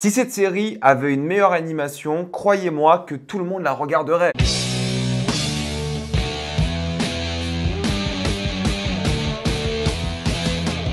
Si cette série avait une meilleure animation, croyez-moi que tout le monde la regarderait.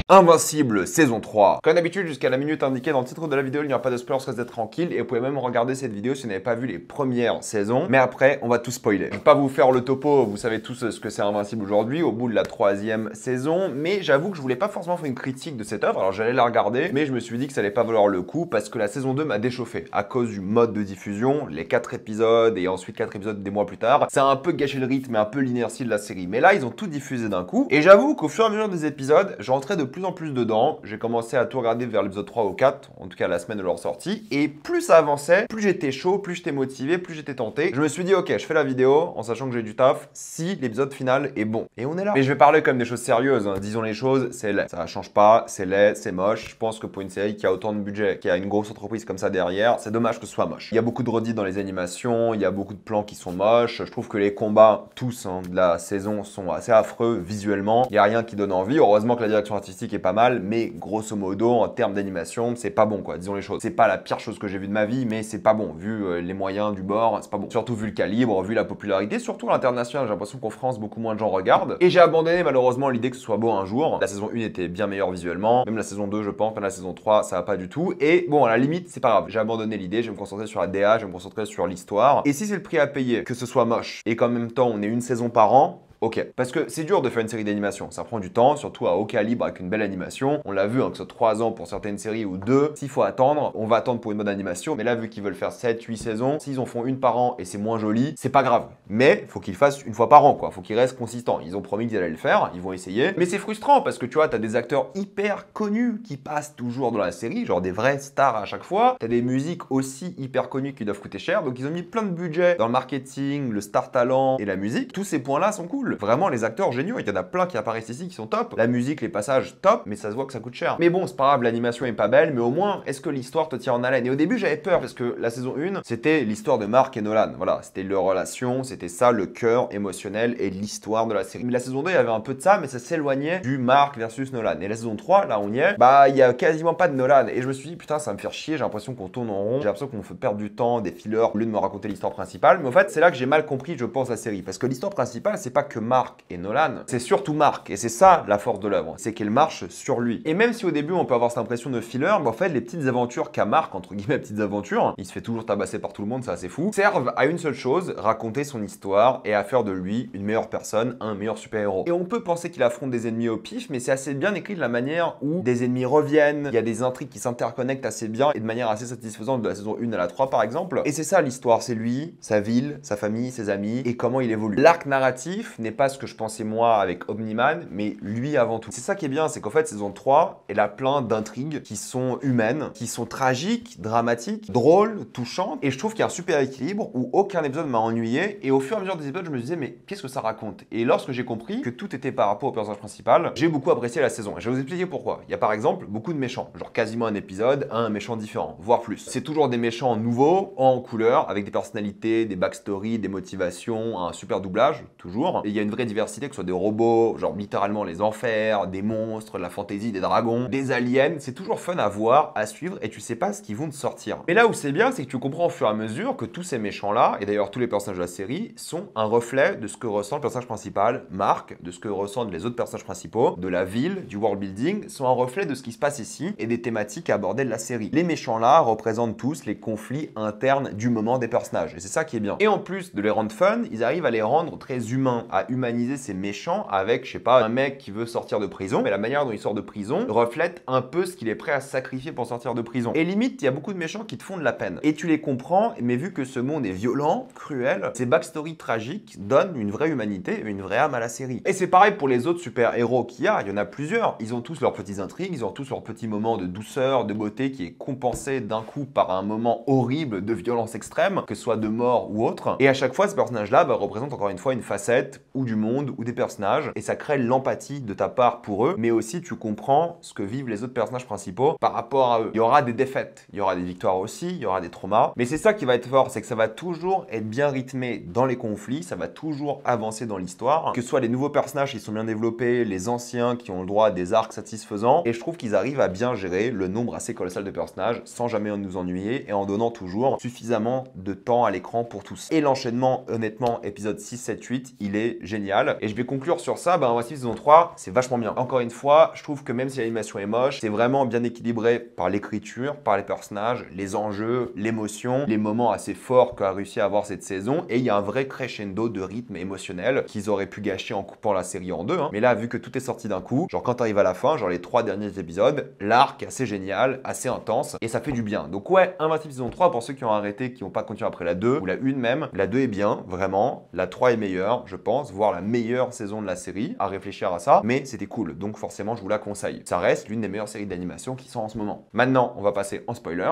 Invincible, saison 3. Comme d'habitude, jusqu'à la minute indiquée dans le titre de la vidéo, il n'y aura pas de spoilers, restez tranquille. Et vous pouvez même regarder cette vidéo si vous n'avez pas vu les premières saisons. Mais après, on va tout spoiler. Je ne vais pas vous faire le topo, vous savez tous ce que c'est Invincible aujourd'hui, au bout de la 3e saison. Mais j'avoue que je voulais pas forcément faire une critique de cette œuvre. Alors j'allais la regarder, mais je me suis dit que ça allait pas valoir le coup parce que la saison 2 m'a déchauffé à cause du mode de diffusion, les 4 épisodes et ensuite 4 épisodes des mois plus tard. Ça a un peu gâché le rythme et un peu l'inertie de la série. Mais là, ils ont tout diffusé d'un coup. Et j'avoue qu'au fur et à mesure des épisodes, je rentrais de plus en plus dedans. J'ai commencé à tout regarder vers l'épisode 3 ou 4, en tout cas la semaine de leur sortie. Et plus ça avançait, plus j'étais chaud, plus j'étais motivé, plus j'étais tenté. Je me suis dit, ok, je fais la vidéo en sachant que j'ai du taf si l'épisode final est bon. Et on est là. Mais je vais parler quand même des choses sérieuses. Hein. Disons les choses, c'est laid. Ça change pas, c'est laid, c'est moche. Je pense que pour une série qui a autant de budget, qui a une grosse entreprise comme ça derrière, c'est dommage que ce soit moche. Il y a beaucoup de redites dans les animations, il y a beaucoup de plans qui sont moches. Je trouve que les combats, tous hein, de la saison, sont assez affreux visuellement. Il n'y a rien qui donne envie. Heureusement que la direction artistique est pas mal, mais grosso modo, en termes d'animation, c'est pas bon quoi, disons les choses. C'est pas la pire chose que j'ai vue de ma vie, mais c'est pas bon, vu les moyens du bord, c'est pas bon. Surtout vu le calibre, vu la popularité, surtout à l'international, j'ai l'impression qu'en France, beaucoup moins de gens regardent. Et j'ai abandonné malheureusement l'idée que ce soit beau un jour. La saison 1 était bien meilleure visuellement, même la saison 2 je pense, même la saison 3, ça va pas du tout. Et bon, à la limite, c'est pas grave, j'ai abandonné l'idée, je vais me concentrer sur la DA, je vais me concentrer sur l'histoire. Et si c'est le prix à payer, que ce soit moche, et qu'en même temps on ait une saison par an, ok, parce que c'est dur de faire une série d'animation, ça prend du temps, surtout à haut calibre avec une belle animation. On l'a vu, hein, que ce soit 3 ans pour certaines séries ou 2, s'il faut attendre, on va attendre pour une bonne animation. Mais là, vu qu'ils veulent faire 7, 8 saisons, s'ils en font une par an et c'est moins joli, c'est pas grave. Mais faut qu'ils fassent une fois par an, quoi. Faut qu'ils restent consistants. Ils ont promis qu'ils allaient le faire, ils vont essayer. Mais c'est frustrant parce que tu vois, t'as des acteurs hyper connus qui passent toujours dans la série, genre des vrais stars à chaque fois. T'as des musiques aussi hyper connues qui doivent coûter cher, donc ils ont mis plein de budget dans le marketing, le star talent et la musique. Tous ces points-là sont cool. Vraiment, les acteurs géniaux, il y en a plein qui apparaissent ici qui sont top. La musique, les passages, top, mais ça se voit que ça coûte cher. Mais bon, c'est pas grave, l'animation est pas belle, mais au moins, est-ce que l'histoire te tient en haleine? Et au début, j'avais peur parce que la saison 1, c'était l'histoire de Mark et Nolan. Voilà, c'était leur relation, c'était ça le cœur émotionnel et l'histoire de la série. Mais la saison 2, il y avait un peu de ça, mais ça s'éloignait du Mark versus Nolan. Et la saison 3, là, on y est, bah, il y a quasiment pas de Nolan. Et je me suis dit, putain, ça va me faire chier, j'ai l'impression qu'on tourne en rond, j'ai l'impression qu'on me fait perdre du temps, des fillers, au lieu de me raconter l'histoire principale. Mais en fait, c'est là que j'ai mal compris, je pense, la série. Parce que l'histoire principale, c'est pas que Mark et Nolan, c'est surtout Mark. Et c'est ça la force de l'œuvre, c'est qu'elle marche sur lui. Et même si au début on peut avoir cette impression de filler, bah en fait les petites aventures qu'a Mark, entre guillemets petites aventures, il se fait toujours tabasser par tout le monde, c'est assez fou, servent à une seule chose, raconter son histoire et à faire de lui une meilleure personne, un meilleur super-héros. Et on peut penser qu'il affronte des ennemis au pif, mais c'est assez bien écrit de la manière où des ennemis reviennent, il y a des intrigues qui s'interconnectent assez bien et de manière assez satisfaisante de la saison 1 à la 3 par exemple. Et c'est ça l'histoire, c'est lui, sa ville, sa famille, ses amis et comment il évolue. L'arc narratif n'est pas ce que je pensais moi avec Omni-Man, mais lui avant tout. C'est ça qui est bien, c'est qu'en fait, saison 3, elle a plein d'intrigues qui sont humaines, qui sont tragiques, dramatiques, drôles, touchantes, et je trouve qu'il y a un super équilibre où aucun épisode m'a ennuyé, et au fur et à mesure des épisodes, je me disais, mais qu'est-ce que ça raconte? Et lorsque j'ai compris que tout était par rapport au personnage principal, j'ai beaucoup apprécié la saison, et je vais vous expliquer pourquoi. Il y a par exemple beaucoup de méchants, genre quasiment un épisode, un méchant différent, voire plus. C'est toujours des méchants nouveaux, en couleur, avec des personnalités, des backstories, des motivations, un super doublage, toujours, et il y a une vraie diversité, que ce soit des robots, genre littéralement les enfers, des monstres, de la fantaisie, des dragons, des aliens, c'est toujours fun à voir, à suivre et tu sais pas ce qu'ils vont te sortir. Mais là où c'est bien, c'est que tu comprends au fur et à mesure que tous ces méchants-là, et d'ailleurs tous les personnages de la série, sont un reflet de ce que ressent le personnage principal, Mark, de ce que ressentent les autres personnages principaux, de la ville, du world building, sont un reflet de ce qui se passe ici et des thématiques abordées de la série. Les méchants-là représentent tous les conflits internes du moment des personnages et c'est ça qui est bien. Et en plus de les rendre fun, ils arrivent à les rendre très humains, à humaniser ces méchants avec, je sais pas, un mec qui veut sortir de prison, mais la manière dont il sort de prison reflète un peu ce qu'il est prêt à sacrifier pour sortir de prison. Et limite, il y a beaucoup de méchants qui te font de la peine. Et tu les comprends, mais vu que ce monde est violent, cruel, ces backstories tragiques donnent une vraie humanité, une vraie âme à la série. Et c'est pareil pour les autres super-héros qu'il y a, il y en a plusieurs. Ils ont tous leurs petites intrigues, ils ont tous leurs petits moments de douceur, de beauté qui est compensé d'un coup par un moment horrible de violence extrême, que ce soit de mort ou autre. Et à chaque fois, ce personnage-là représentent encore une fois une facette ou du monde ou des personnages et ça crée l'empathie de ta part pour eux, mais aussi tu comprends ce que vivent les autres personnages principaux par rapport à eux. Il y aura des défaites, il y aura des victoires aussi, il y aura des traumas, mais c'est ça qui va être fort, c'est que ça va toujours être bien rythmé dans les conflits, ça va toujours avancer dans l'histoire, que ce soit les nouveaux personnages qui sont bien développés, les anciens qui ont le droit à des arcs satisfaisants, et je trouve qu'ils arrivent à bien gérer le nombre assez colossal de personnages sans jamais nous ennuyer et en donnant toujours suffisamment de temps à l'écran pour tous. Et l'enchaînement, honnêtement, épisode 6, 7, 8, il est génial. Et je vais conclure sur ça, Invincible saison 3, c'est vachement bien. Encore une fois, je trouve que même si l'animation est moche, c'est vraiment bien équilibré par l'écriture, par les personnages, les enjeux, l'émotion, les moments assez forts qu'a réussi à avoir cette saison. Et il y a un vrai crescendo de rythme émotionnel qu'ils auraient pu gâcher en coupant la série en deux. Mais là, vu que tout est sorti d'un coup, genre quand t'arrives à la fin, genre les 3 derniers épisodes, l'arc est assez génial, assez intense, et ça fait du bien. Donc ouais, Invincible saison 3, pour ceux qui ont arrêté, qui n'ont pas continué après la 2, ou la 1 même, la 2 est bien, vraiment, la 3 est meilleure, je pense, voire la meilleure saison de la série, à réfléchir à ça, mais c'était cool, donc forcément je vous la conseille. Ça reste l'une des meilleures séries d'animation qui sont en ce moment. Maintenant, on va passer en spoiler.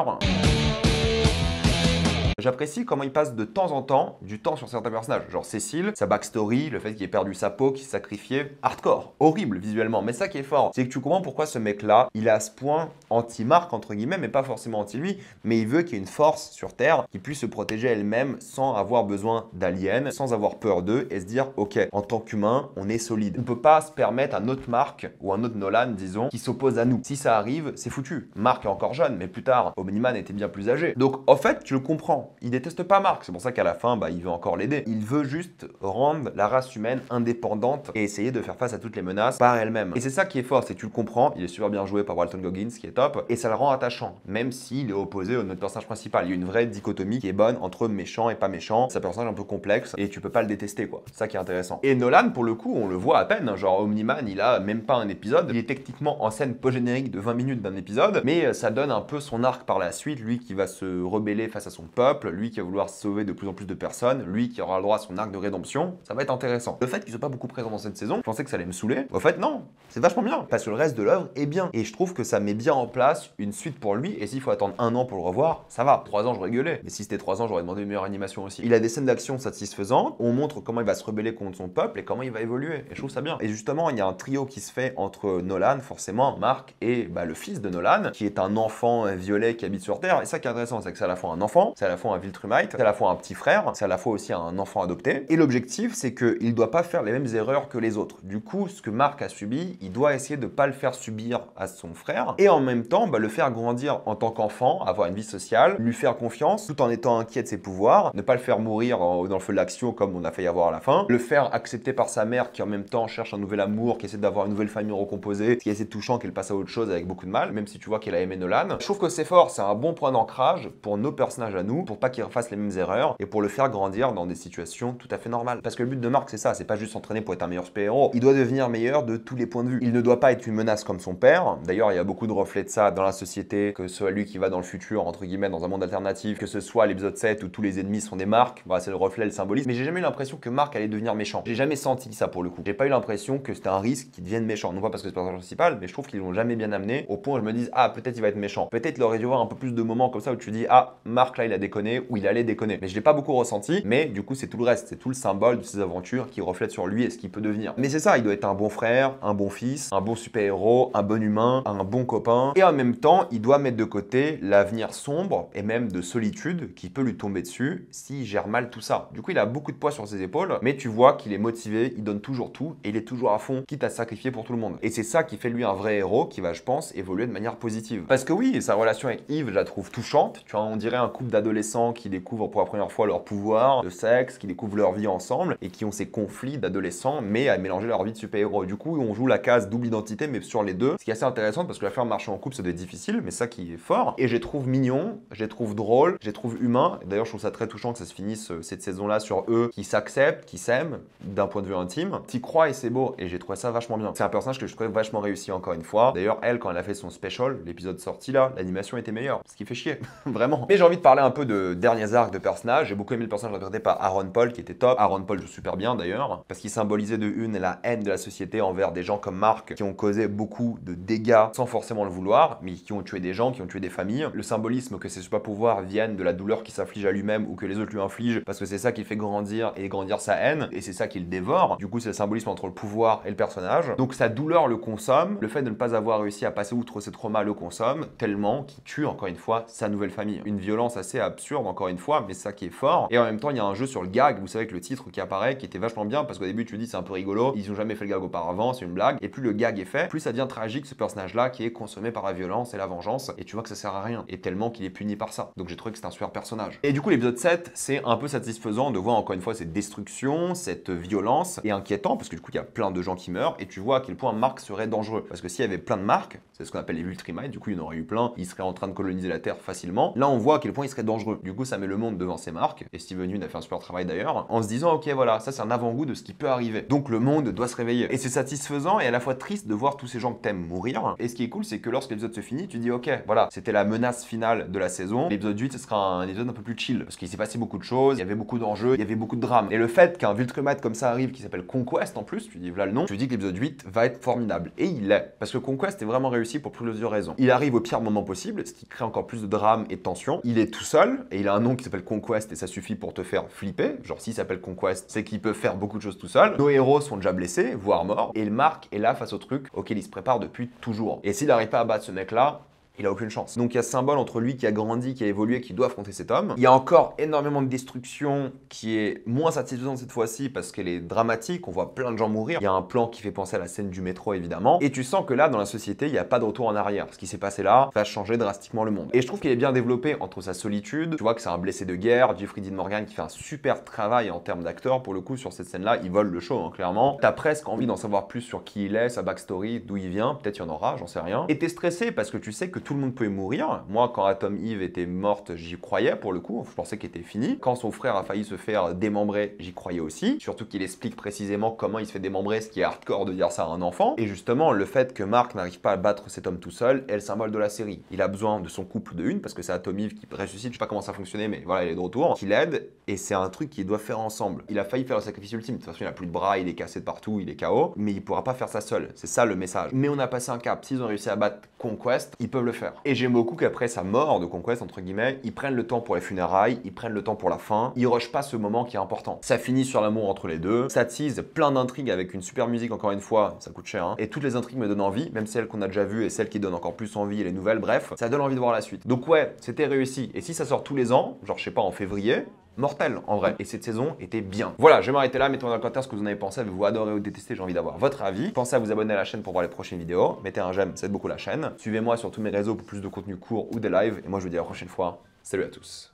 J'apprécie comment il passe de temps en temps du temps sur certains personnages, genre Cécile, sa backstory, le fait qu'il ait perdu sa peau, qu'il s'est sacrifié, hardcore, horrible visuellement, mais ça qui est fort, c'est que tu comprends pourquoi ce mec-là, il est à ce point anti-Marc entre guillemets, mais pas forcément anti-lui, mais il veut qu'il y ait une force sur Terre qui puisse se protéger elle-même sans avoir besoin d'aliens, sans avoir peur d'eux et se dire ok, en tant qu'humain, on est solide. On peut pas se permettre un autre Marc ou un autre Nolan, disons, qui s'oppose à nous. Si ça arrive, c'est foutu. Marc est encore jeune, mais plus tard, Omni-Man était bien plus âgé. Donc en fait, tu le comprends. Il déteste pas Marc, c'est pour ça qu'à la fin, il veut encore l'aider. Il veut juste rendre la race humaine indépendante et essayer de faire face à toutes les menaces par elle-même. Et c'est ça qui est fort, c'est que tu le comprends, il est super bien joué par Walton Goggins, qui est top, et ça le rend attachant, même s'il est opposé au notre personnage principal. Il y a une vraie dichotomie qui est bonne entre méchant et pas méchant. C'est un personnage un peu complexe et tu peux pas le détester, quoi. C'est ça qui est intéressant. Et Nolan, pour le coup, on le voit à peine, hein, genre Omni-Man, il a même pas un épisode. Il est techniquement en scène post-générique de 20 minutes d'un épisode, mais ça donne un peu son arc par la suite, lui qui va se rebeller face à son peuple, lui qui va vouloir sauver de plus en plus de personnes, lui qui aura le droit à son arc de rédemption, ça va être intéressant. Le fait qu'il soit pas beaucoup présent dans cette saison, je pensais que ça allait me saouler. En fait, non, c'est vachement bien, parce que le reste de l'œuvre est bien. Et je trouve que ça met bien en place une suite pour lui, et s'il faut attendre 1 an pour le revoir, ça va. 3 ans, j'aurais gueulé. Mais si c'était 3 ans, j'aurais demandé une meilleure animation aussi. Il a des scènes d'action satisfaisantes, on montre comment il va se rebeller contre son peuple et comment il va évoluer. Et je trouve ça bien. Et justement, il y a un trio qui se fait entre Nolan, forcément, Marc, et le fils de Nolan, qui est un enfant violet qui habite sur Terre. Et ça qui est intéressant, c'est que c'est à la fois un enfant, c'est à la fois un Viltrumite, c'est à la fois un petit frère, c'est à la fois aussi un enfant adopté. Et l'objectif, c'est qu'il ne doit pas faire les mêmes erreurs que les autres. Du coup, ce que Marc a subi, il doit essayer de ne pas le faire subir à son frère et en même temps le faire grandir en tant qu'enfant, avoir une vie sociale, lui faire confiance tout en étant inquiet de ses pouvoirs, ne pas le faire mourir dans le feu de l'action comme on a failli avoir à la fin, le faire accepter par sa mère qui en même temps cherche un nouvel amour, qui essaie d'avoir une nouvelle famille recomposée, qui est assez touchant qu'elle passe à autre chose avec beaucoup de mal, même si tu vois qu'elle a aimé Nolan. Je trouve que c'est fort, c'est un bon point d'ancrage pour nos personnages à nous, pour pas qu'ils refassent les mêmes erreurs et pour le faire grandir dans des situations tout à fait normales. Parce que le but de Marc, c'est ça, c'est pas juste s'entraîner pour être un meilleur super-héros, il doit devenir meilleur de tous les points de vue. Il ne doit pas être une menace comme son père. D'ailleurs, il y a beaucoup de reflets de ça dans la société, que ce soit lui qui va dans le futur, entre guillemets, dans un monde alternatif, que ce soit l'épisode 7 où tous les ennemis sont des Marc, c'est le reflet, le symbolisme. Mais j'ai jamais eu l'impression que Marc allait devenir méchant. J'ai jamais senti ça pour le coup. J'ai pas eu l'impression que c'était un risque qu'il devienne méchant. Non pas parce que c'est le personnage principal, mais je trouve qu'ils l'ont jamais bien amené au point où je me dis, ah, peut-être il va être méchant. Peut-être il aurait dû avoir un peu plus de moments comme ça où tu dis, ah, Marc là il a déconné ou il allait déconner. Mais je l'ai pas beaucoup ressenti, mais du coup c'est tout le reste, c'est tout le symbole de ses aventures qui reflète sur lui et ce qu'il peut devenir. Mais c'est ça, il doit être un bon frère, un bon fils, un bon super-héros, un bon humain, un bon copain. Et en même temps, il doit mettre de côté l'avenir sombre et même de solitude qui peut lui tomber dessus s'il gère mal tout ça. Du coup, il a beaucoup de poids sur ses épaules, mais tu vois qu'il est motivé, il donne toujours tout et il est toujours à fond, quitte à se sacrifier pour tout le monde. Et c'est ça qui fait lui un vrai héros qui va, je pense, évoluer de manière positive. Parce que oui, sa relation avec Yves, je la trouve touchante. Tu vois, on dirait un couple d'adolescents qui découvrent pour la première fois leur pouvoir, le sexe, qui découvrent leur vie ensemble et qui ont ces conflits d'adolescents, mais à mélanger leur vie de super-héros. Du coup, on joue la case double identité, mais sur les deux. Ce qui est assez intéressant parce que la faire marcher en couple, ça doit être difficile, mais ça qui est fort. Et je les trouve mignons, je les trouve drôles, je les trouve humains. D'ailleurs, je trouve ça très touchant que ça se finisse cette saison-là sur eux qui s'acceptent, qui s'aiment d'un point de vue intime. T'y crois et c'est beau. Et j'ai trouvé ça vachement bien. C'est un personnage que je trouvais vachement réussi encore une fois. D'ailleurs, elle, quand elle a fait son special, l'épisode sorti là, l'animation était meilleure. Ce qui fait chier, vraiment. Mais j'ai envie de parler un peu le dernier arc de personnage. J'ai beaucoup aimé le personnage interprété par Aaron Paul qui était top. Aaron Paul joue super bien d'ailleurs parce qu'il symbolisait de une la haine de la société envers des gens comme Mark qui ont causé beaucoup de dégâts sans forcément le vouloir, mais qui ont tué des gens, qui ont tué des familles. Le symbolisme que ses super pouvoirs viennent de la douleur qu'il s'inflige à lui-même ou que les autres lui infligent parce que c'est ça qui fait grandir et grandir sa haine et c'est ça qui le dévore. Du coup, c'est le symbolisme entre le pouvoir et le personnage. Donc sa douleur le consomme, le fait de ne pas avoir réussi à passer outre ses traumas le consomme tellement qu'il tue encore une fois sa nouvelle famille. Une violence assez absurde encore une fois, mais c'est ça qui est fort. Et en même temps, il y a un jeu sur le gag, vous savez que le titre qui apparaît, qui était vachement bien parce qu'au début tu te dis c'est un peu rigolo, ils ont jamais fait le gag auparavant, c'est une blague. Et plus le gag est fait, plus ça devient tragique ce personnage-là qui est consommé par la violence et la vengeance. Et tu vois que ça sert à rien. Et tellement qu'il est puni par ça. Donc j'ai trouvé que c'était un super personnage. Et du coup, l'épisode 7, c'est un peu satisfaisant de voir encore une fois cette destruction, cette violence et inquiétant parce que du coup, il y a plein de gens qui meurent et tu vois à quel point Mark serait dangereux. Parce que s'il y avait plein de Mark, c'est ce qu'on appelle les Ultrimites, du coup, il y en aurait eu plein, il serait en train de coloniser la Terre facilement. Là, on voit à quel point il serait dangereux. Du coup, ça met le monde devant ses marques. Et Steven Yeun a fait un super travail d'ailleurs, en se disant, ok, voilà, ça c'est un avant-goût de ce qui peut arriver. Donc le monde doit se réveiller. Et c'est satisfaisant et à la fois triste de voir tous ces gens que t'aimes mourir. Et ce qui est cool, c'est que lorsque l'épisode se finit, tu dis, ok, voilà, c'était la menace finale de la saison. L'épisode 8, ce sera un épisode un peu plus chill. Parce qu'il s'est passé beaucoup de choses, il y avait beaucoup d'enjeux, il y avait beaucoup de drames. Et le fait qu'un Viltrumite comme ça arrive, qui s'appelle Conquest en plus, tu dis, voilà le nom, tu dis que l'épisode 8 va être formidable. Et il l'est. Parce que Conquest est vraiment réussi pour plusieurs raisons. Il arrive au pire moment possible, ce qui crée encore plus de drame et de tension. Il est tout seul, et il a un nom qui s'appelle Conquest, et ça suffit pour te faire flipper. Genre, s'il s'appelle Conquest, c'est qu'il peut faire beaucoup de choses tout seul. Nos héros sont déjà blessés, voire morts, et le Mark est là face au truc auquel il se prépare depuis toujours. Et s'il n'arrive pas à battre ce mec-là, il a aucune chance. Donc il y a ce symbole entre lui qui a grandi, qui a évolué, qui doit affronter cet homme. Il y a encore énormément de destruction qui est moins satisfaisante cette fois-ci parce qu'elle est dramatique, on voit plein de gens mourir. Il y a un plan qui fait penser à la scène du métro évidemment. Et tu sens que là, dans la société, il n'y a pas de retour en arrière. Ce qui s'est passé là va changer drastiquement le monde. Et je trouve qu'il est bien développé entre sa solitude, tu vois que c'est un blessé de guerre, Jeffrey Dean Morgan qui fait un super travail en termes d'acteur pour le coup sur cette scène-là, il vole le show hein, clairement. T'as presque envie d'en savoir plus sur qui il est, sa backstory, d'où il vient, peut-être il y en aura, j'en sais rien. Et t'es stressé parce que tu sais que tout le monde peut mourir. Moi, quand Atom Eve était morte, j'y croyais pour le coup. Je pensais qu'elle était finie. Quand son frère a failli se faire démembrer, j'y croyais aussi. Surtout qu'il explique précisément comment il se fait démembrer, ce qui est hardcore de dire ça à un enfant. Et justement, le fait que Mark n'arrive pas à battre cet homme tout seul est le symbole de la série. Il a besoin de son couple de une, parce que c'est Atom Eve qui ressuscite. Je sais pas comment ça fonctionnait, mais voilà, elle est de retour. Qui l'aide, et c'est un truc qu'il doit faire ensemble. Il a failli faire le sacrifice ultime. De toute façon, il a plus de bras, il est cassé de partout, il est KO. Mais il pourra pas faire ça seul. C'est ça le message. Mais on a passé un cap. S'ils ont réussi à battre Conquest, ils peuvent le faire. Et j'aime beaucoup qu'après sa mort de Conquest, entre guillemets, ils prennent le temps pour les funérailles, ils prennent le temps pour la fin, ils rushent pas ce moment qui est important. Ça finit sur l'amour entre les deux, ça tease plein d'intrigues avec une super musique, encore une fois, ça coûte cher, hein. Et toutes les intrigues me donnent envie, même celles qu'on a déjà vues et celles qui donnent encore plus envie et les nouvelles, bref, ça donne envie de voir la suite. Donc ouais, c'était réussi. Et si ça sort tous les ans, genre je sais pas, en février, mortel en vrai. Et cette saison était bien. Voilà, je vais m'arrêter là. Mettez-moi dans les commentaires ce que vous en avez pensé. Avez-vous adoré ou détesté? J'ai envie d'avoir votre avis. Pensez à vous abonner à la chaîne pour voir les prochaines vidéos. Mettez un j'aime, ça aide beaucoup la chaîne. Suivez-moi sur tous mes réseaux pour plus de contenu court ou des lives. Et moi, je vous dis à la prochaine fois. Salut à tous.